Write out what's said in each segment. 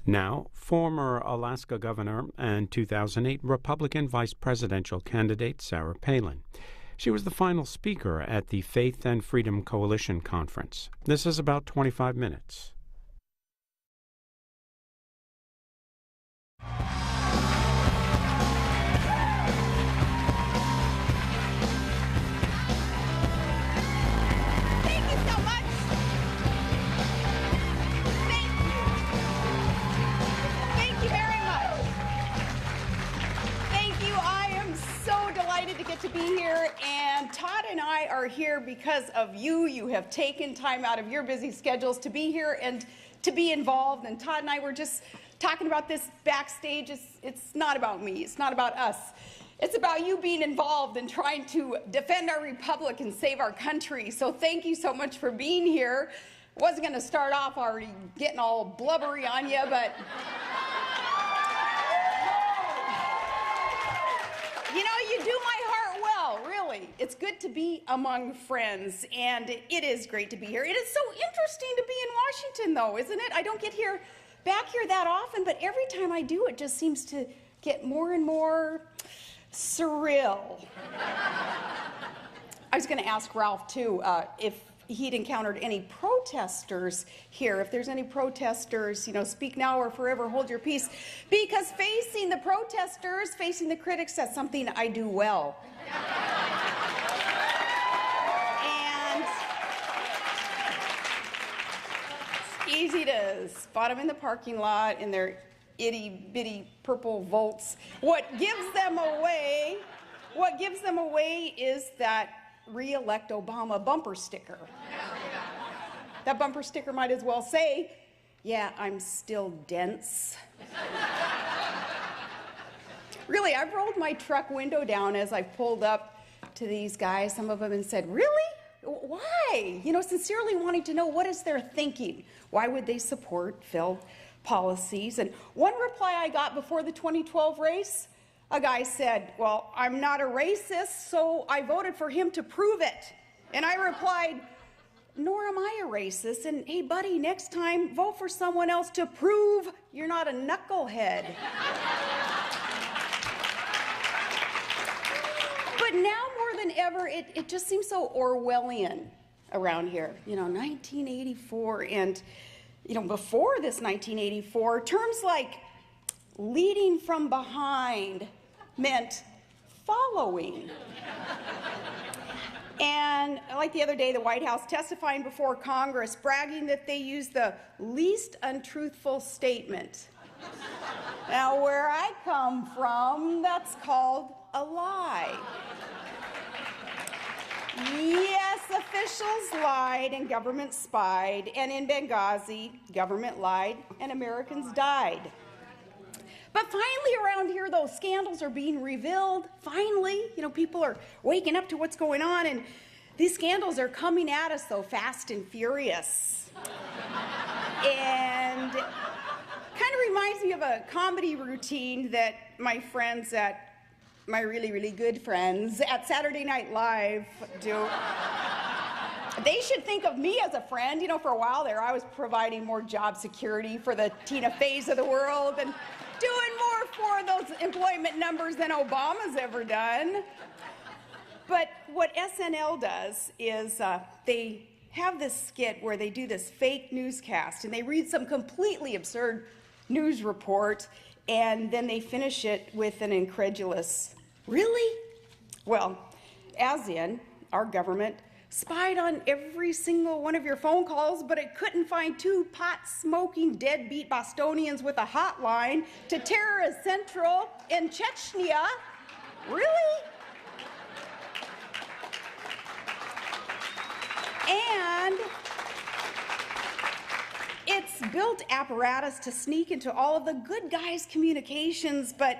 Now, former Alaska governor and 2008 Republican vice presidential candidate Sarah Palin. She was the final speaker at the Faith and Freedom Coalition conference. This is about 25 minutes. To get to be here, and Todd and I are here because of you. You have taken time out of your busy schedules to be here and to be involved, and Todd and I were just talking about this backstage. It's not about me, it's not about us. It's about you being involved and trying to defend our republic and save our country. So thank you so much for being here. I wasn't going to start off already getting all blubbery on you, but you know, you do my heart well, really. It's good to be among friends, and it is great to be here. It is so interesting to be in Washington, though, isn't it? I don't get back here that often, but every time I do, it just seems to get more and more surreal. I was going to ask Ralph, too, if he'd encountered any protesters here. If there's any protesters, you know, speak now or forever hold your peace. Because facing the protesters, facing the critics, that's something I do well. And it's easy to spot them in the parking lot in their itty-bitty purple Volts. What gives them away is that re-elect Obama bumper sticker. That bumper sticker might as well say, yeah, I'm still dense. Really, I've rolled my truck window down as I pulled up to these guys, some of them, and said, really? Why? You know, sincerely wanting to know what is their thinking. Why would they support failed policies? And one reply I got before the 2012 race, a guy said, well, I'm not a racist, so I voted for him to prove it. And I replied, nor am I a racist. And hey, buddy, next time, vote for someone else to prove you're not a knucklehead. But now more than ever, it just seems so Orwellian around here. You know, 1984, and, you know, before this 1984, terms like leading from behind meant following. And like the other day, the White House testifying before Congress, bragging that they used the least untruthful statement. Now, where I come from, that's called a lie. Yes, officials lied and government spied, and in Benghazi, government lied and Americans died. But finally around here, those scandals are being revealed. Finally, you know, people are waking up to what's going on, and these scandals are coming at us so fast and furious. And kind of reminds me of a comedy routine that my friends my really, really good friends at Saturday Night Live do. They should think of me as a friend. You know, for a while there, I was providing more job security for the Tina Feys of the world and doing more for those employment numbers than Obama's ever done. But what SNL does is they have this skit where they do this fake newscast, and they read some completely absurd news report, and then they finish it with an incredulous, really? Well, as in, our government spied on every single one of your phone calls, but it couldn't find two pot-smoking deadbeat Bostonians with a hotline to terrorist central in Chechnya. Really? And it's built apparatus to sneak into all of the good guys' communications, but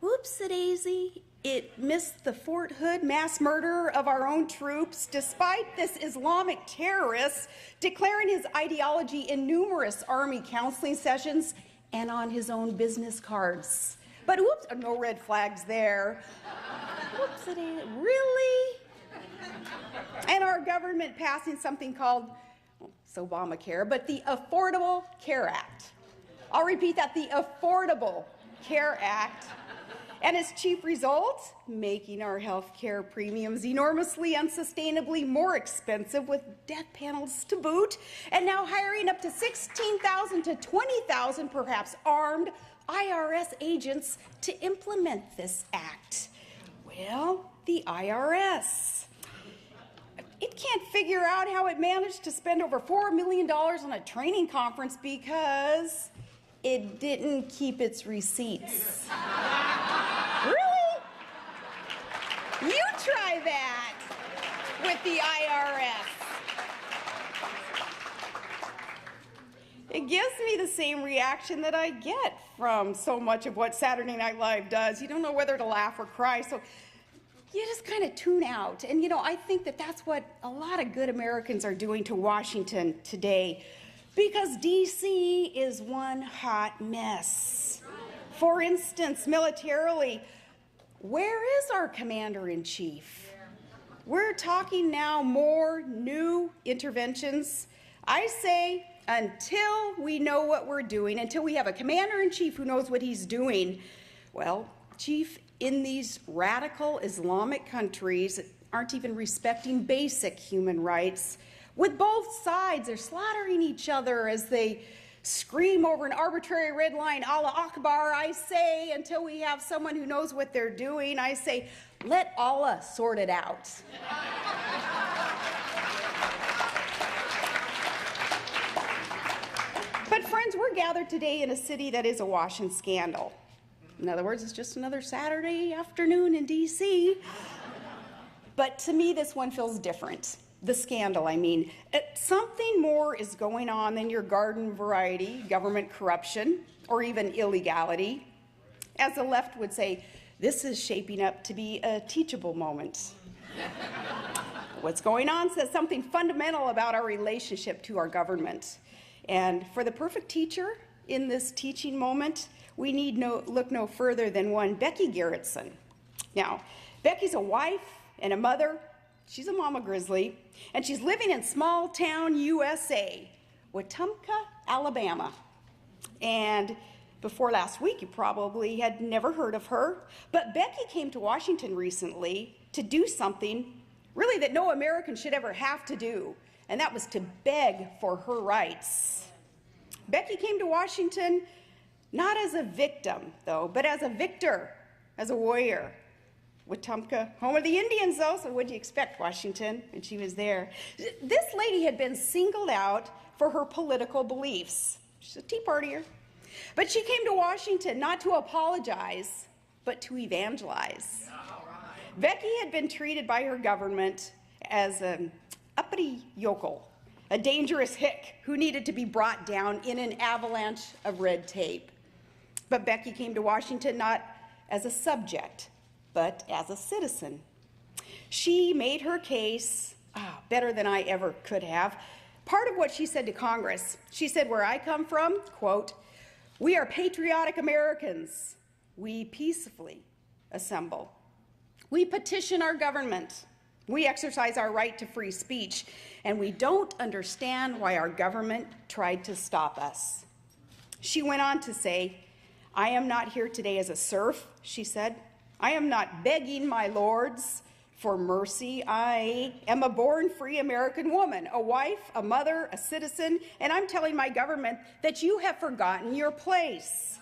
whoops-a-daisy, it missed the Fort Hood mass murder of our own troops, despite this Islamic terrorist declaring his ideology in numerous Army counseling sessions and on his own business cards. But whoops, no red flags there. Whoops-a-daisy, really? And our government passing something called, well, it's Obamacare, but the Affordable Care Act. I'll repeat that, the Affordable Care Act. And its chief result, making our health care premiums enormously, unsustainably more expensive with death panels to boot, and now hiring up to 16,000 to 20,000 perhaps armed IRS agents to implement this act. Well, the IRS. It can't figure out how it managed to spend over $4 million on a training conference because it didn't keep its receipts. Really? You try that with the IRS. It gives me the same reaction that I get from so much of what Saturday Night Live does. You don't know whether to laugh or cry, so you just kind of tune out. And you know, I think that that's what a lot of good Americans are doing to Washington today, because D.C. is one hot mess. For instance, militarily, where is our commander-in-chief? We're talking now more new interventions. I say until we know what we're doing, until we have a commander-in-chief who knows what he's doing, well, Chief, in these radical Islamic countries that aren't even respecting basic human rights, with both sides, they're slaughtering each other as they scream over an arbitrary red line, Allah Akbar. I say, until we have someone who knows what they're doing, I say, let Allah sort it out. But friends, we're gathered today in a city that is awash in scandal. In other words, it's just another Saturday afternoon in D.C. But to me, this one feels different. The scandal, I mean. Something more is going on than your garden variety government corruption or even illegality. As the left would say, this is shaping up to be a teachable moment. What's going on says something fundamental about our relationship to our government. And for the perfect teacher in this teaching moment, we need look no further than one Becky Garretson. Now, Becky's a wife and a mother. She's a mama grizzly, and she's living in small town USA, Wetumpka, Alabama. And before last week, you probably had never heard of her, but Becky came to Washington recently to do something really that no American should ever have to do, and that was to beg for her rights. Becky came to Washington not as a victim, though, but as a victor, as a warrior. Wetumpka, home of the Indians, though, so what'd you expect, Washington, when she was there? This lady had been singled out for her political beliefs. She's a Tea Partier. But she came to Washington not to apologize, but to evangelize. Yeah, right. Becky had been treated by her government as an uppity yokel, a dangerous hick who needed to be brought down in an avalanche of red tape. But Becky came to Washington not as a subject, but as a citizen. She made her case better than I ever could have. Part of what she said to Congress, she said, where I come from, quote, we are patriotic Americans. We peacefully assemble. We petition our government. We exercise our right to free speech, and we don't understand why our government tried to stop us. She went on to say, I am not here today as a serf, she said. I am not begging my lords for mercy. I am a born free American woman, a wife, a mother, a citizen, and I'm telling my government that you have forgotten your place.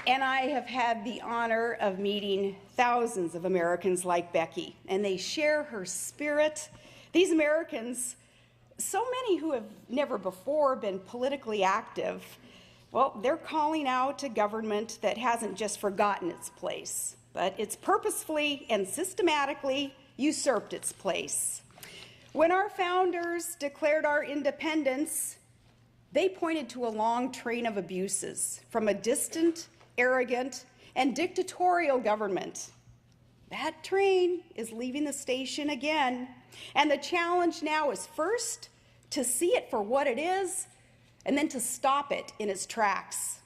And I have had the honor of meeting thousands of Americans like Becky, and they share her spirit. These Americans, so many who have never before been politically active, well, they're calling out a government that hasn't just forgotten its place, but it's purposefully and systematically usurped its place. When our founders declared our independence, they pointed to a long train of abuses from a distant, arrogant, and dictatorial government. That train is leaving the station again, and the challenge now is first to see it for what it is, and then to stop it in its tracks.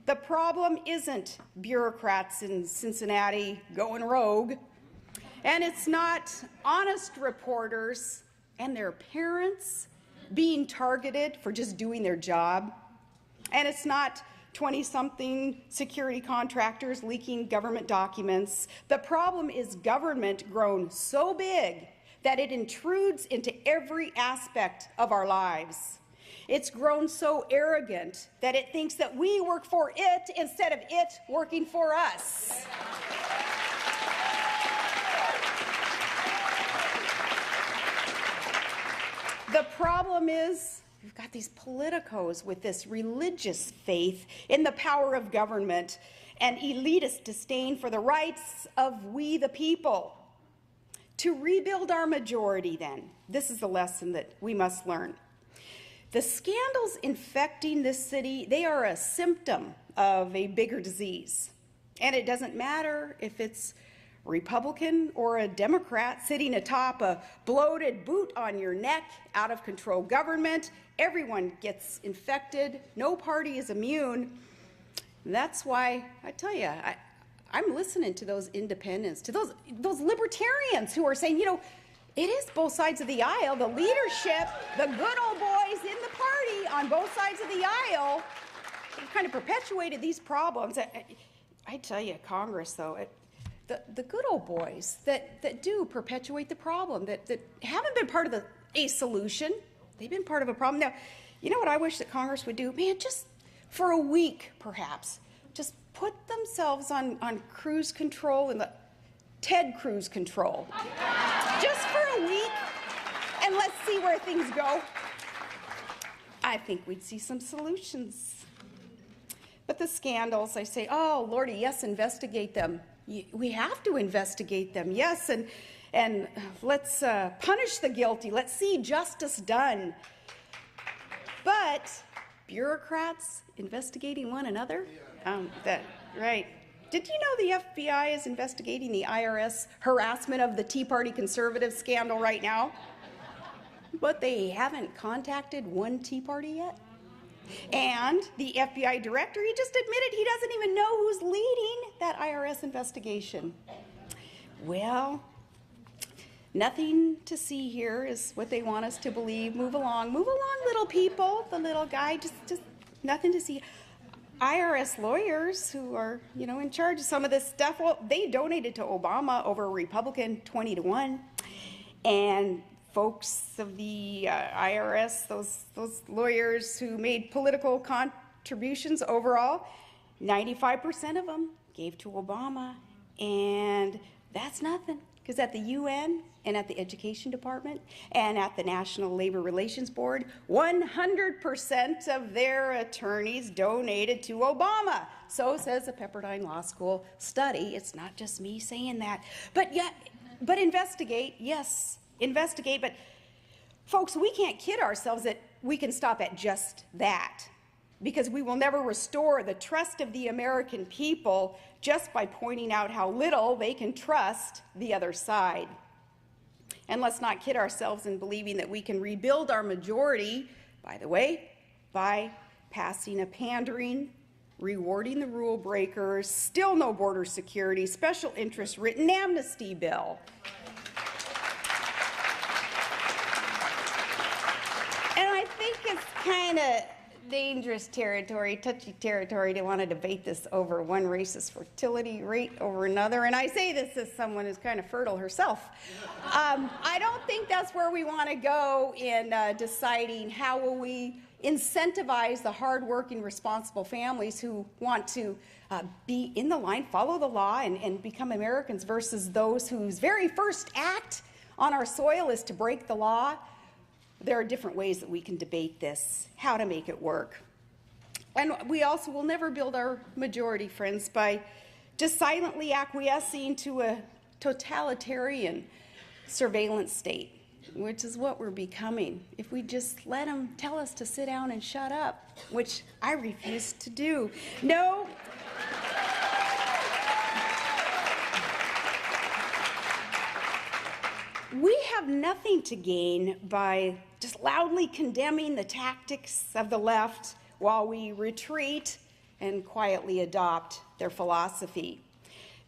The problem isn't bureaucrats in Cincinnati going rogue. And it's not honest reporters and their parents being targeted for just doing their job. And it's not 20-something security contractors leaking government documents. The problem is government grown so big that it intrudes into every aspect of our lives. It's grown so arrogant that it thinks that we work for it instead of it working for us. The problem is we've got these politicos with this religious faith in the power of government and elitist disdain for the rights of we the people. To rebuild our majority, then, this is the lesson that we must learn. The scandals infecting this city, they are a symptom of a bigger disease. And it doesn't matter if it's Republican or a Democrat sitting atop a bloated boot on your neck, out of control government. Everyone gets infected. No party is immune. And that's why I tell you, I'm listening to those independents, to those libertarians who are saying, you know, it is both sides of the aisle, the leadership, the good old boys in the party on both sides of the aisle have kind of perpetuated these problems. I tell you, Congress, though, the good old boys that do perpetuate the problem, that haven't been part of a solution. They've been part of a problem. Now, you know what I wish that Congress would do? Man, just for a week, perhaps, just put themselves on cruise control, and the Ted Cruz control. Just for a week, and let's see where things go. I think we'd see some solutions. But the scandals, I say, oh, Lordy, yes, investigate them. We have to investigate them, yes, and let's punish the guilty. Let's see justice done. But bureaucrats investigating one another? Right. Did you know the FBI is investigating the IRS harassment of the Tea Party conservative scandal right now? But they haven't contacted one Tea Party yet? And the FBI director, he just admitted he doesn't even know who's leading that IRS investigation. Well, nothing to see here is what they want us to believe. Move along, little people, the little guy, just nothing to see. IRS lawyers who are, in charge of some of this stuff, well, they donated to Obama over a Republican 20-1. And folks of the IRS, those lawyers who made political contributions overall, 95% of them gave to Obama. And that's nothing, because at the UN and at the Education Department and at the National Labor Relations Board, 100% of their attorneys donated to Obama. So says a Pepperdine Law School study. It's not just me saying that. But investigate, yes, investigate. But folks, we can't kid ourselves that we can stop at just that, because we will never restore the trust of the American people just by pointing out how little they can trust the other side. And let's not kid ourselves in believing that we can rebuild our majority, by the way, by passing a pandering, rewarding the rule breakers, still no border security, special interest written amnesty bill. And I think it's kind of dangerous territory, touchy territory, to want to debate this over one race's fertility rate over another. And I say this as someone who's kind of fertile herself. I don't think that's where we want to go in deciding how will we incentivize the hardworking, responsible families who want to be in the line, follow the law, and become Americans, versus those whose very first act on our soil is to break the law. There are different ways that we can debate this, how to make it work. And we also will never build our majority, friends, by just silently acquiescing to a totalitarian surveillance state, which is what we're becoming if we just let them tell us to sit down and shut up, which I refuse to do. No. We have nothing to gain by just loudly condemning the tactics of the left while we retreat and quietly adopt their philosophy.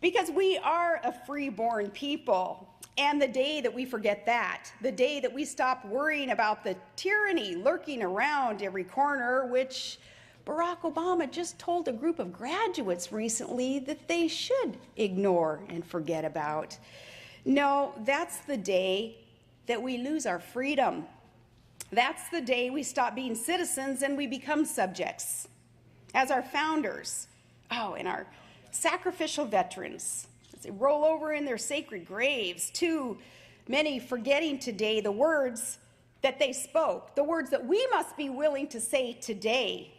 Because we are a free-born people. And the day that we forget that, the day that we stop worrying about the tyranny lurking around every corner, which Barack Obama just told a group of graduates recently that they should ignore and forget about. No, that's the day that we lose our freedom. That's the day we stop being citizens and we become subjects. As our founders, and our sacrificial veterans, as they roll over in their sacred graves, too many forgetting today the words that they spoke, the words that we must be willing to say today.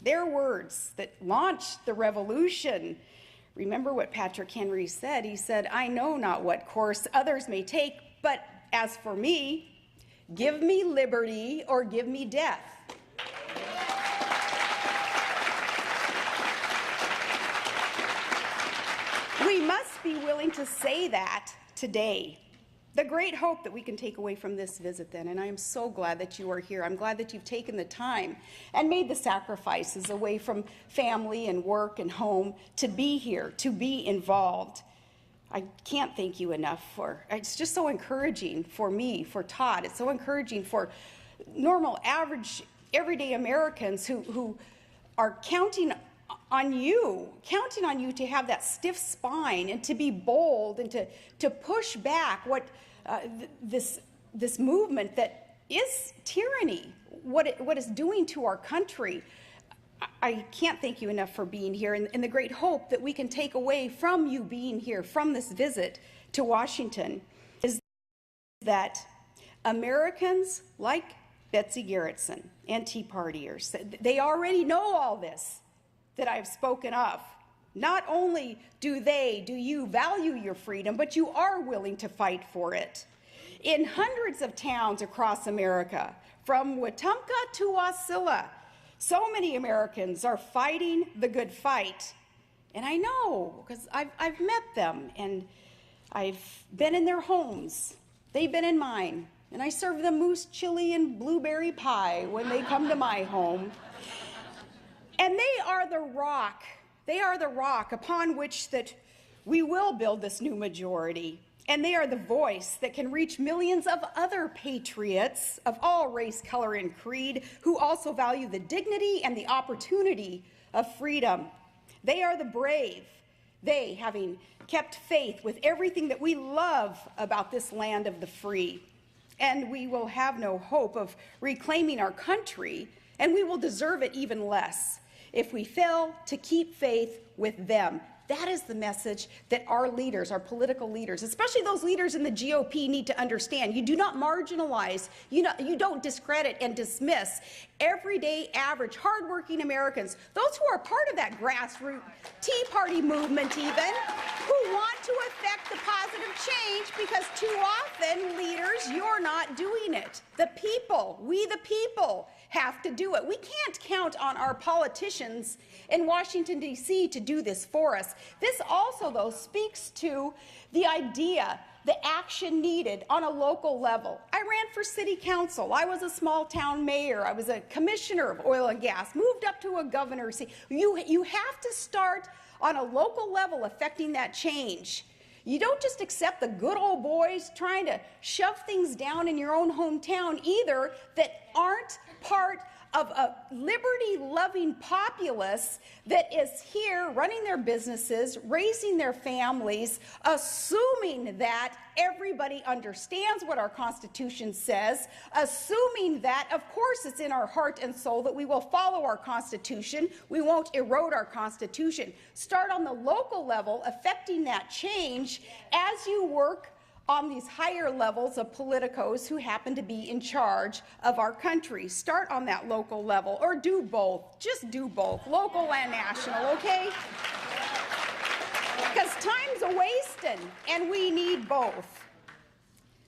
Their words that launched the revolution. Remember what Patrick Henry said. He said, "I know not what course others may take, but as for me, give me liberty or give me death." We must be willing to say that today. The great hope that we can take away from this visit then, and I am so glad that you are here. I'm glad that you've taken the time and made the sacrifices away from family and work and home to be here, to be involved. I can't thank you enough it's just so encouraging for me, for Todd. It's so encouraging for normal, average, everyday Americans who are counting on you to have that stiff spine and to be bold and to push back what this movement that is tyranny, what it's doing to our country. I can't thank you enough for being here, and the great hope that we can take away from you being here, from this visit to Washington, is that Americans like Betsy Garretson and Tea Partiers, they already know all this that I've spoken of. Not only do you value your freedom, but you are willing to fight for it. In hundreds of towns across America, from Wetumpka to Wasilla, so many Americans are fighting the good fight. And I know, because I've met them, and I've been in their homes. They've been in mine. And I serve them moose chili and blueberry pie when they come to my home. And they are the rock. They are the rock upon which that we will build this new majority. And they are the voice that can reach millions of other patriots of all race, color, and creed who also value the dignity and the opportunity of freedom. They are the brave. They, having kept faith with everything that we love about this land of the free. And we will have no hope of reclaiming our country, and we will deserve it even less if we fail to keep faith with them. That is the message that our leaders, our political leaders, especially those leaders in the GOP, need to understand. You do not marginalize, you don't discredit and dismiss everyday, average, hardworking Americans, those who are part of that grassroots Tea Party movement even, who want to affect the positive change, because too often, leaders, you're not doing it. The people, we the people, have to do it. We can't count on our politicians in Washington, D.C. to do this for us. This also, though, speaks to the idea, the action needed on a local level. I ran for city council. I was a small town mayor. I was a commissioner of oil and gas, moved up to a governor's seat. You have to start on a local level affecting that change. You don't just accept the good old boys trying to shove things down in your own hometown either that aren't part of a liberty-loving populace that is here running their businesses, raising their families, assuming that everybody understands what our Constitution says, assuming that, of course, it's in our heart and soul that we will follow our Constitution, we won't erode our Constitution. Start on the local level, affecting that change as you work on these higher levels of politicos who happen to be in charge of our country. Start on that local level, or do both. Just do both, local and national, okay? Because time's a-wasting, and we need both.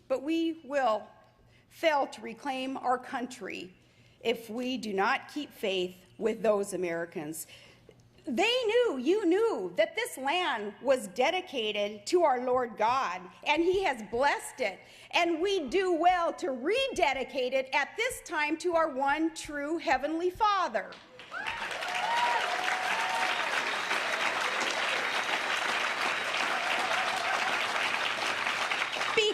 But we will fail to reclaim our country if we do not keep faith with those Americans. They knew, you knew, that this land was dedicated to our Lord God, and He has blessed it. And we do well to rededicate it at this time to our one true Heavenly Father.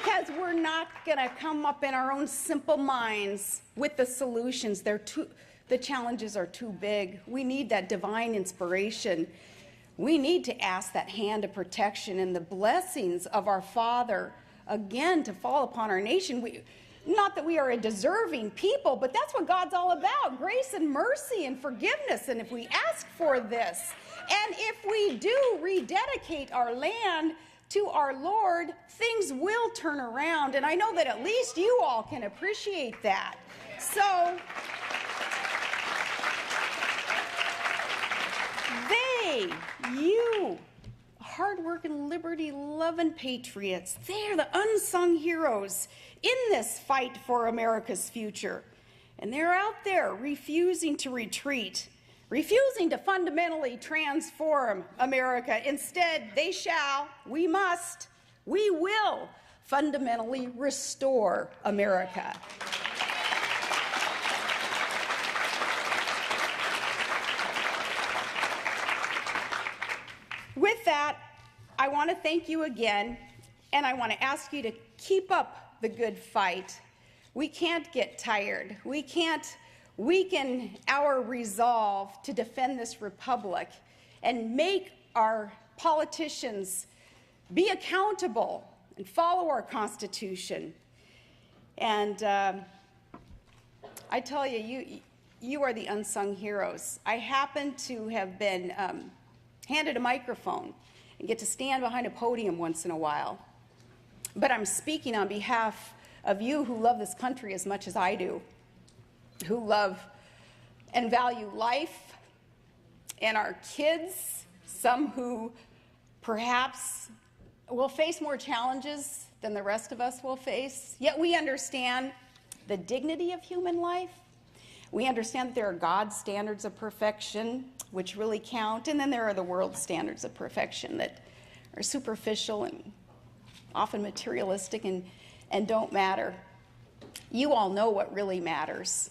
because we're not going to come up in our own simple minds with the solutions. The challenges are too big. We need that divine inspiration. We need to ask that hand of protection and the blessings of our Father again to fall upon our nation. Not that we are a deserving people, but that's what God's all about, grace and mercy and forgiveness. And if we ask for this, and if we do rededicate our land to our Lord, things will turn around. And I know that at least you all can appreciate that. So you, hardworking, liberty-loving patriots, they're the unsung heroes in this fight for America's future. And they're out there refusing to retreat, refusing to fundamentally transform America. Instead, we must, we will fundamentally restore America. With that, I want to thank you again, and I want to ask you to keep up the good fight. We can't get tired. We can't weaken our resolve to defend this republic and make our politicians be accountable and follow our Constitution. And I tell you, you are the unsung heroes. I happen to have been handed a microphone and get to stand behind a podium once in a while. But I'm speaking on behalf of you who love this country as much as I do, who love and value life and our kids, some who perhaps will face more challenges than the rest of us will face. Yet we understand the dignity of human life. We understand that there are God's standards of perfection, which really count, and then there are the world's standards of perfection that are superficial and often materialistic and don't matter. You all know what really matters,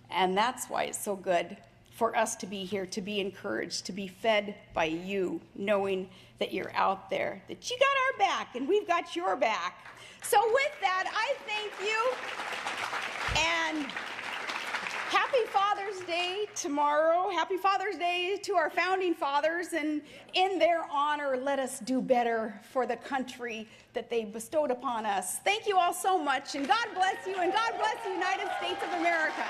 and that's why it's so good for us to be here, to be encouraged, to be fed by you, knowing that you're out there, that you got our back and we've got your back. So with that, I thank you, and happy Father's Day tomorrow. Happy Father's Day to our founding fathers, and in their honor, let us do better for the country that they bestowed upon us. Thank you all so much, and God bless you, and God bless the United States of America.